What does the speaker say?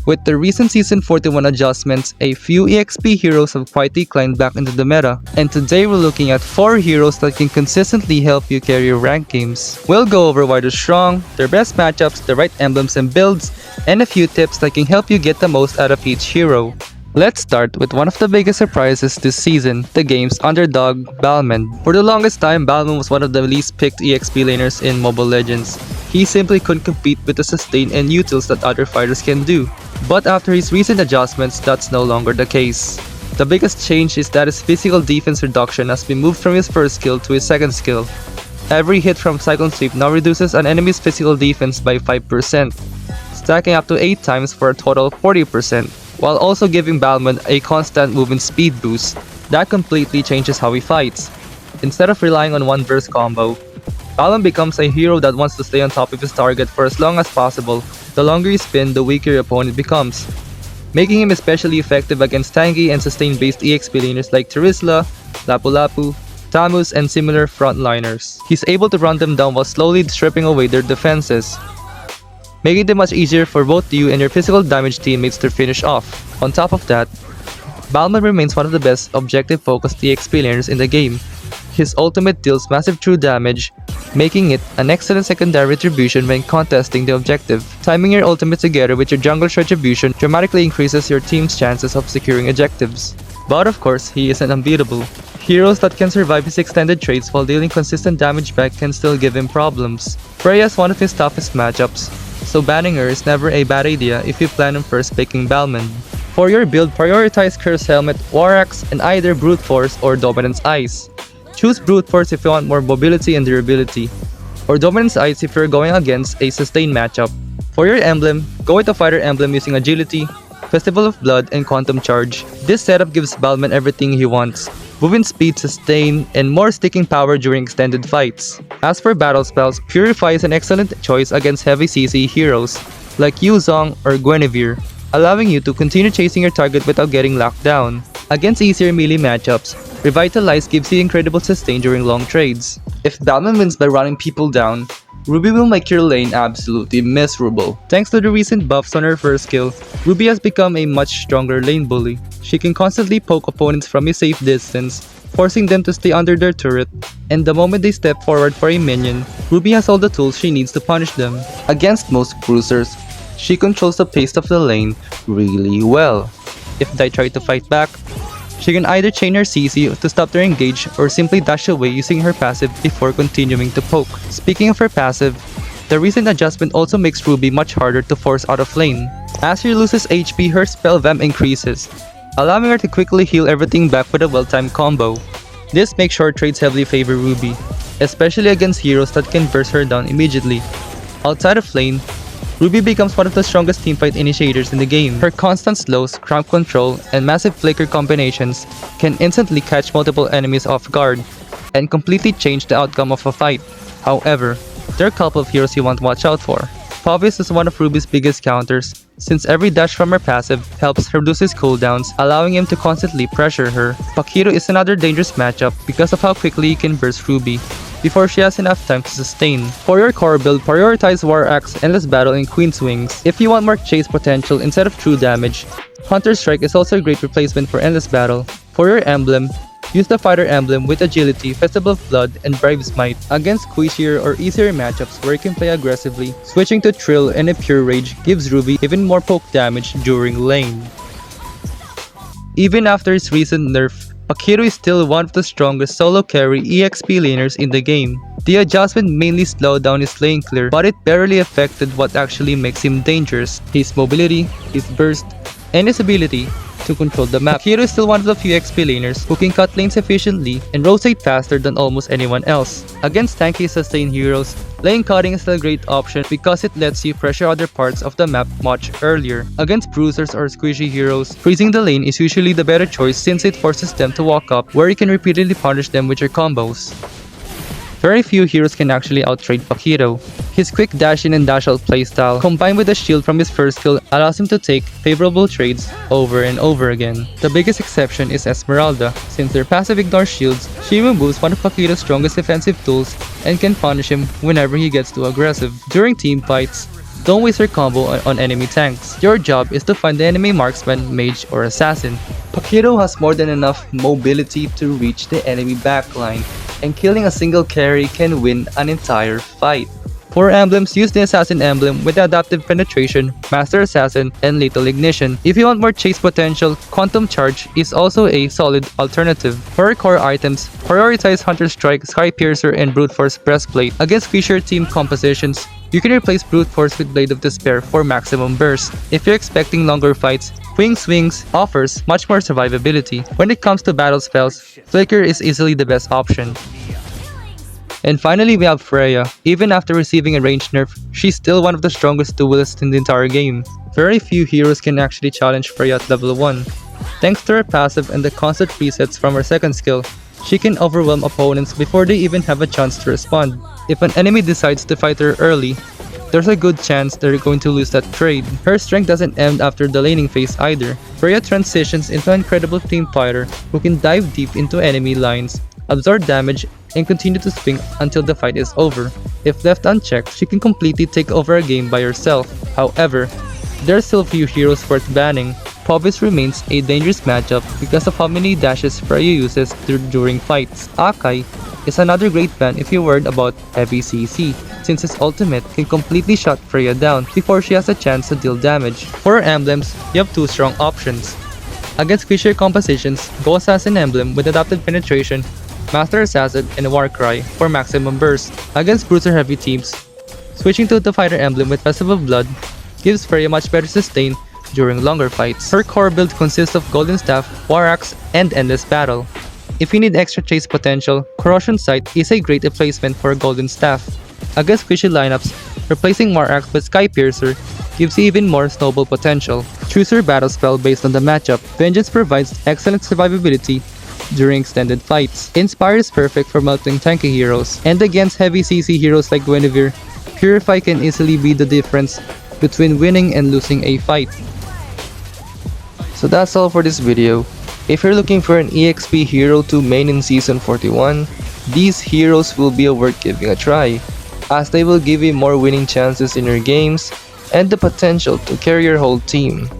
With the recent Season 41 adjustments, a few Exp heroes have quietly climbed back into the meta, and today we're looking at 4 heroes that can consistently help you carry your rank games. We'll go over why they're strong, their best matchups, the right emblems and builds, and a few tips that can help you get the most out of each hero. Let's start with one of the biggest surprises this season, the game's underdog, Balmond. For the longest time, Balmond was one of the least picked EXP laners in Mobile Legends. He simply couldn't compete with the sustain and utils that other fighters can do. But after his recent adjustments, that's no longer the case. The biggest change is that his physical defense reduction has been moved from his first skill to his second skill. Every hit from Cyclone Sweep now reduces an enemy's physical defense by 5%, stacking up to 8 times for a total of 40%, while also giving Balmond a constant movement speed boost. That completely changes how he fights. Instead of relying on one burst combo, Balmond becomes a hero that wants to stay on top of his target for as long as possible. The longer you spin, the weaker your opponent becomes, making him especially effective against tanky and sustain-based EXP laners like Terizla, Lapu-Lapu, Tamus, and similar frontliners. He's able to run them down while slowly stripping away their defenses, making it much easier for both you and your physical damage teammates to finish off. On top of that, Balmond remains one of the best objective-focused EXP laners in the game. His ultimate deals massive true damage, making it an excellent secondary retribution when contesting the objective. Timing your ultimate together with your jungler's retribution dramatically increases your team's chances of securing objectives. But of course, he isn't unbeatable. Heroes that can survive his extended trades while dealing consistent damage back can still give him problems. Freya is one of his toughest matchups, so banning her is never a bad idea if you plan on first picking Balmond. For your build, prioritize Curse Helmet, War Axe, and either Brute Force or Dominance Ice. Choose Brute Force if you want more mobility and durability, or Dominance Ice if you're going against a sustained matchup. For your emblem, go with a fighter emblem using Agility, Festival of Blood, and Quantum Charge. This setup gives Balmond everything he wants: movement speed, sustain, and more sticking power during extended fights. As for battle spells, Purify is an excellent choice against heavy CC heroes like Yuzong or Guinevere, allowing you to continue chasing your target without getting locked down. Against easier melee matchups, Revitalize gives you incredible sustain during long trades. If Balmond wins by running people down, Ruby will make your lane absolutely miserable. Thanks to the recent buffs on her first skill, Ruby has become a much stronger lane bully. She can constantly poke opponents from a safe distance, forcing them to stay under their turret, and the moment they step forward for a minion, Ruby has all the tools she needs to punish them. Against most bruisers, she controls the pace of the lane really well. If they try to fight back, she can either chain her CC to stop their engage or simply dash away using her passive before continuing to poke. Speaking of her passive, the recent adjustment also makes Ruby much harder to force out of lane. As she loses HP, her spell vamp increases, allowing her to quickly heal everything back with a well-timed combo. This makes short trades heavily favor Ruby, especially against heroes that can burst her down immediately. Outside of lane, Ruby becomes one of the strongest teamfight initiators in the game. Her constant slows, cramp control, and massive flicker combinations can instantly catch multiple enemies off guard and completely change the outcome of a fight. However, there are a couple of heroes you want to watch out for. Povius is one of Ruby's biggest counters, since every dash from her passive helps her reduce his cooldowns, allowing him to constantly pressure her. Paquito is another dangerous matchup because of how quickly he can burst Ruby before she has enough time to sustain. For your core build, prioritize War Axe, Endless Battle, and Queen's Wings. If you want more chase potential instead of true damage, Hunter's Strike is also a great replacement for Endless Battle. For your emblem, use the fighter emblem with Agility, Festival of Blood, and Brave Smite. Against squishier or easier matchups where you can play aggressively, switching to Trill and a Pure Rage gives Ruby even more poke damage during lane. Even after his recent nerf, Paquito is still one of the strongest solo carry EXP laners in the game. The adjustment mainly slowed down his lane clear, but it barely affected what actually makes him dangerous: his mobility, his burst, and his ability to control the map. Paquito is still one of the few XP laners who can cut lanes efficiently and rotate faster than almost anyone else. Against tanky sustained heroes, lane cutting is still a great option because it lets you pressure other parts of the map much earlier. Against bruisers or squishy heroes, freezing the lane is usually the better choice since it forces them to walk up where you can repeatedly punish them with your combos. Very few heroes can actually outtrade Paquito. His quick dash in and dash out playstyle, combined with the shield from his first skill, allows him to take favorable trades over and over again. The biggest exception is Esmeralda. Since their passive ignores shields, she removes one of Paquito's strongest defensive tools and can punish him whenever he gets too aggressive. During team fights, Don't waste your combo on enemy tanks. Your job is to find the enemy marksman, mage, or assassin. Paquito has more than enough mobility to reach the enemy backline, and killing a single carry can win an entire fight. For emblems, use the Assassin emblem with Adaptive Penetration, Master Assassin, and Lethal Ignition. If you want more chase potential, Quantum Charge is also a solid alternative. For core items, prioritize Hunter Strike, Sky Piercer, and Brute Force Breastplate. Against Fisher team compositions, you can replace Brute Force with Blade of Despair for maximum burst. If you're expecting longer fights, Wings Wings offers much more survivability. When it comes to battle spells, Flicker is easily the best option. And finally, we have Freya. Even after receiving a range nerf, she's still one of the strongest duelists in the entire game. Very few heroes can actually challenge Freya at level 1. Thanks to her passive and the constant resets from her second skill, she can overwhelm opponents before they even have a chance to respond. If an enemy decides to fight her early, there's a good chance they're going to lose that trade. Her strength doesn't end after the laning phase either. Freya transitions into an incredible team fighter who can dive deep into enemy lines, absorb damage, and continue to swing until the fight is over. If left unchecked, she can completely take over a game by herself. However, there are still few heroes worth banning. Provis remains a dangerous matchup because of how many dashes Freya uses during fights. Akai is another great ban if you're worried about heavy CC, since his ultimate can completely shut Freya down before she has a chance to deal damage. For emblems, you have two strong options. Against Fisher compositions, go Assassin emblem with Adapted Penetration, Master Assassin, and Warcry for maximum burst. Against Bruiser heavy teams, switching to the Fighter emblem with Festival of Blood gives Freya much better sustain during longer fights. Her core build consists of Golden Staff, War Axe, and Endless Battle. If you need extra chase potential, Corrosion Sight is a great replacement for Golden Staff. Against squishy lineups, replacing War Axe with Sky Piercer gives you even more snowball potential. Choose your battle spell based on the matchup. Vengeance provides excellent survivability during extended fights. Inspire is perfect for melting tanky heroes, and against heavy CC heroes like Guinevere, Purify can easily be the difference between winning and losing a fight. So that's all for this video. If you're looking for an EXP hero to main in Season 41, these heroes will be worth giving a try, as they will give you more winning chances in your games and the potential to carry your whole team.